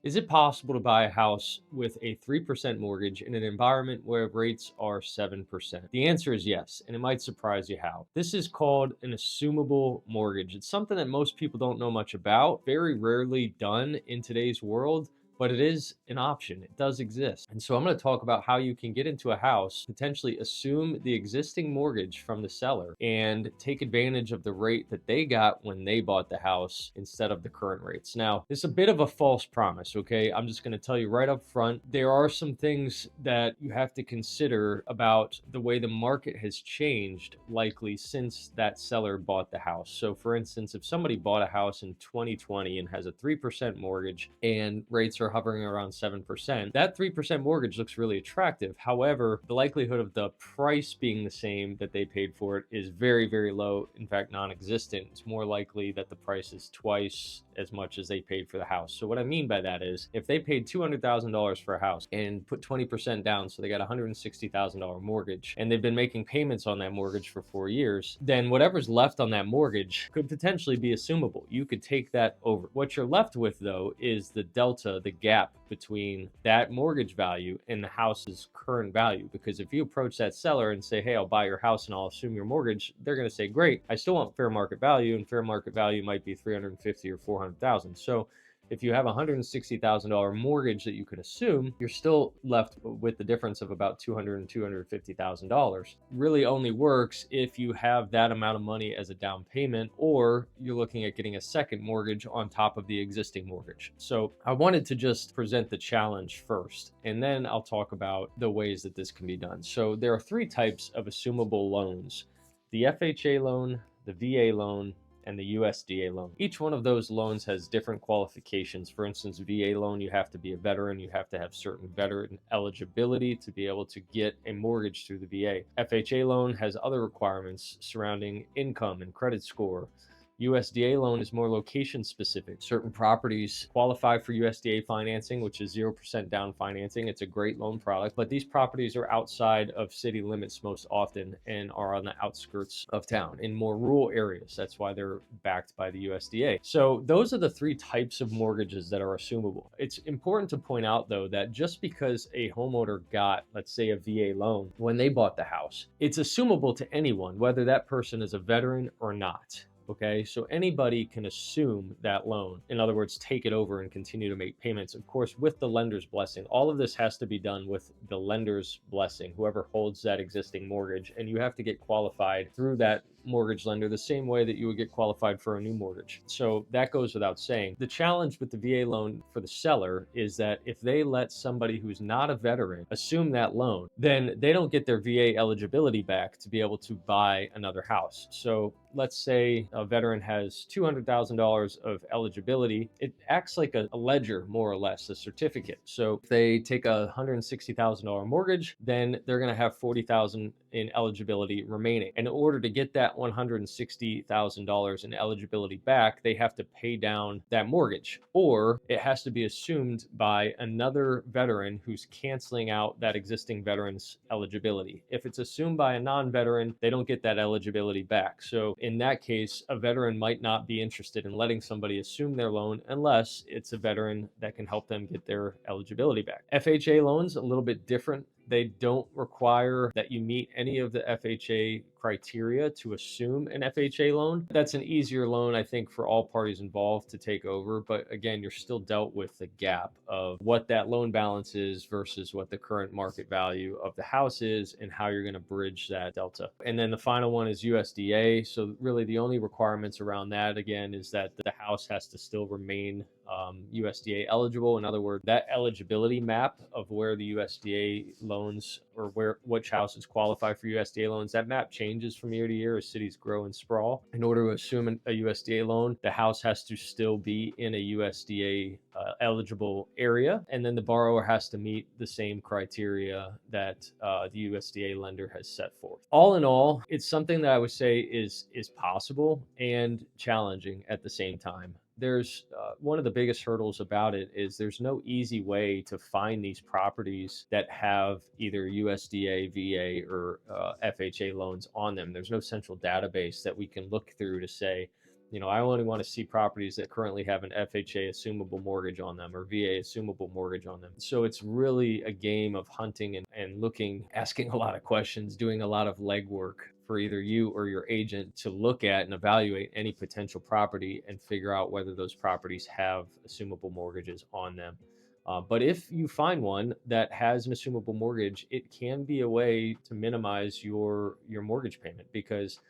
Is it possible to buy a house with a 3% mortgage in an environment where rates are 7%? The answer is yes, and it might surprise you how. This is called an assumable mortgage. It's something that most people don't know much about, very rarely done in today's world. But it is an option. It does exist. And so I'm going to talk about how you can get into a house, potentially assume the existing mortgage from the seller, and take advantage of the rate that they got when they bought the house instead of the current rates. Now, it's a bit of a false promise, okay? I'm just going to tell you right up front. There are some things that you have to consider about the way the market has changed, likely since that seller bought the house. So, for instance, if somebody bought a house in 2020 and has a 3% mortgage and rates are hovering around 7%, that 3% mortgage looks really attractive. However, the likelihood of the price being the same that they paid for it is very, very low. In fact, non existent. It's more likely that the price is twice as much as they paid for the house. So, what I mean by that is if they paid $200,000 for a house and put 20% down, so they got a $160,000 mortgage, and they've been making payments on that mortgage for 4 years, then whatever's left on that mortgage could potentially be assumable. You could take that over. What you're left with, though, is the delta, the gap between that mortgage value and the house's current value. Because if you approach that seller and say, hey, I'll buy your house and I'll assume your mortgage, they're going to say, great, I still want fair market value, and fair market value might be 350 or 400,000. So if you have a $160,000 mortgage that you could assume, you're still left with the difference of about $200,000 and $250,000. Really only works if you have that amount of money as a down payment, or you're looking at getting a second mortgage on top of the existing mortgage. So I wanted to just present the challenge first, and then I'll talk about the ways that this can be done. So there are three types of assumable loans: the FHA loan, the VA loan, and the USDA loan. Each one of those loans has different qualifications. For instance, VA loan, you have to be a veteran, you have to have certain veteran eligibility to be able to get a mortgage through the VA. FHA loan has other requirements surrounding income and credit score. USDA loan is more location specific. Certain properties qualify for USDA financing, which is 0% down financing. It's a great loan product, but these properties are outside of city limits most often and are on the outskirts of town in more rural areas. That's why they're backed by the USDA. So those are the three types of mortgages that are assumable. It's important to point out, though, that just because a homeowner got, let's say, a VA loan when they bought the house, it's assumable to anyone, whether that person is a veteran or not. Okay, so anybody can assume that loan. In other words, take it over and continue to make payments, of course, with the lender's blessing. All of this has to be done with the lender's blessing, whoever holds that existing mortgage. And you have to get qualified through that mortgage lender the same way that you would get qualified for a new mortgage. So that goes without saying. The challenge with the VA loan for the seller is that if they let somebody who's not a veteran assume that loan, then they don't get their VA eligibility back to be able to buy another house. So let's say a veteran has $200,000 of eligibility. It acts like a ledger, more or less, a certificate. So if they take a $160,000 mortgage, then they're going to have $40,000 in eligibility remaining. And in order to get that $160,000 in eligibility back, they have to pay down that mortgage, or it has to be assumed by another veteran who's canceling out that existing veteran's eligibility. If it's assumed by a non-veteran, they don't get that eligibility back. So in that case, a veteran might not be interested in letting somebody assume their loan unless it's a veteran that can help them get their eligibility back. FHA loans, a little bit different. They don't require that you meet any of the FHA criteria to assume an FHA loan. That's an easier loan, I think, for all parties involved to take over. But again, you're still dealt with the gap of what that loan balance is versus what the current market value of the house is and how you're going to bridge that delta. And then the final one is USDA. So really the only requirements around that, again, is that the house has to still remain USDA eligible. In other words, that eligibility map of where the USDA loans or which houses qualify for USDA loans, that map changes from year to year as cities grow and sprawl. In order to assume a USDA loan, the house has to still be in a USDA eligible area, and then the borrower has to meet the same criteria that the USDA lender has set forth. All in all, it's something that I would say is possible and challenging at the same time. There's one of the biggest hurdles about it is there's no easy way to find these properties that have either USDA, VA, or FHA loans on them. There's no central database that we can look through to say, You know, I only want to see properties that currently have an FHA assumable mortgage on them or VA assumable mortgage on them. So it's really a game of hunting and looking, asking a lot of questions, doing a lot of legwork for either you or your agent to look at and evaluate any potential property and figure out whether those properties have assumable mortgages on them. But if you find one that has an assumable mortgage, it can be a way to minimize your mortgage payment, because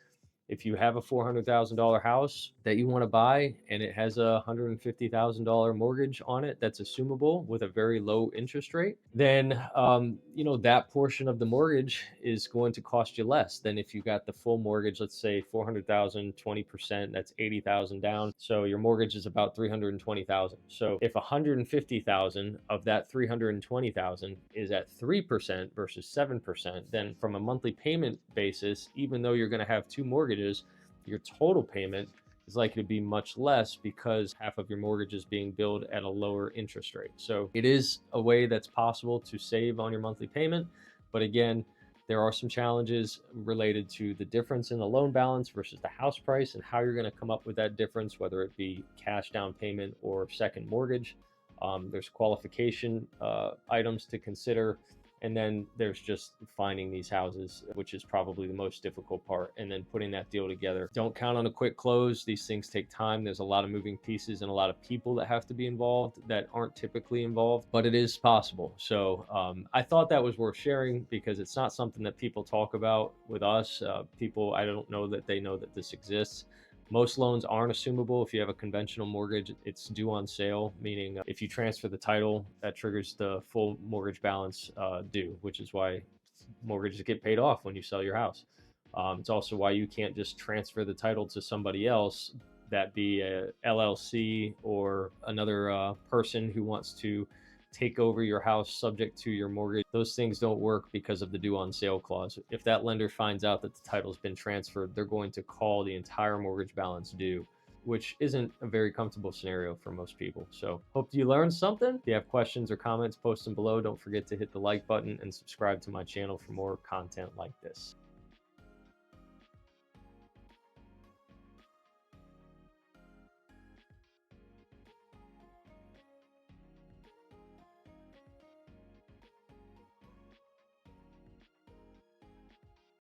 if you have a $400,000 house that you want to buy and it has a $150,000 mortgage on it that's assumable with a very low interest rate, then you know, that portion of the mortgage is going to cost you less than if you got the full mortgage. Let's say 400,000, 20%, that's 80,000 down. So your mortgage is about 320,000. So if 150,000 of that 320,000 is at 3% versus 7%, then from a monthly payment basis, even though you're going to have two mortgages, your total payment is likely to be much less because half of your mortgage is being billed at a lower interest rate. So it is a way that's possible to save on your monthly payment. But again, there are some challenges related to the difference in the loan balance versus the house price and how you're going to come up with that difference, whether it be cash down payment or second mortgage. There's qualification items to consider. And then there's just finding these houses, which is probably the most difficult part, and then putting that deal together. Don't count on a quick close. These things take time. There's a lot of moving pieces and a lot of people that have to be involved that aren't typically involved, but it is possible. So I thought that was worth sharing because it's not something that people talk about with us. People, I don't know that they know that this exists. Most loans aren't assumable. If you have a conventional mortgage, it's due on sale, meaning if you transfer the title, that triggers the full mortgage balance due, which is why mortgages get paid off when you sell your house. It's also why you can't just transfer the title to somebody else, that be a LLC or another person who wants to take over your house subject to your mortgage. Those things don't work because of the due on sale clause. If that lender finds out that the title's been transferred, they're going to call the entire mortgage balance due, which isn't a very comfortable scenario for most people. So hope you learned something. If you have questions or comments, post them below. Don't forget to hit the like button and subscribe to my channel for more content like this.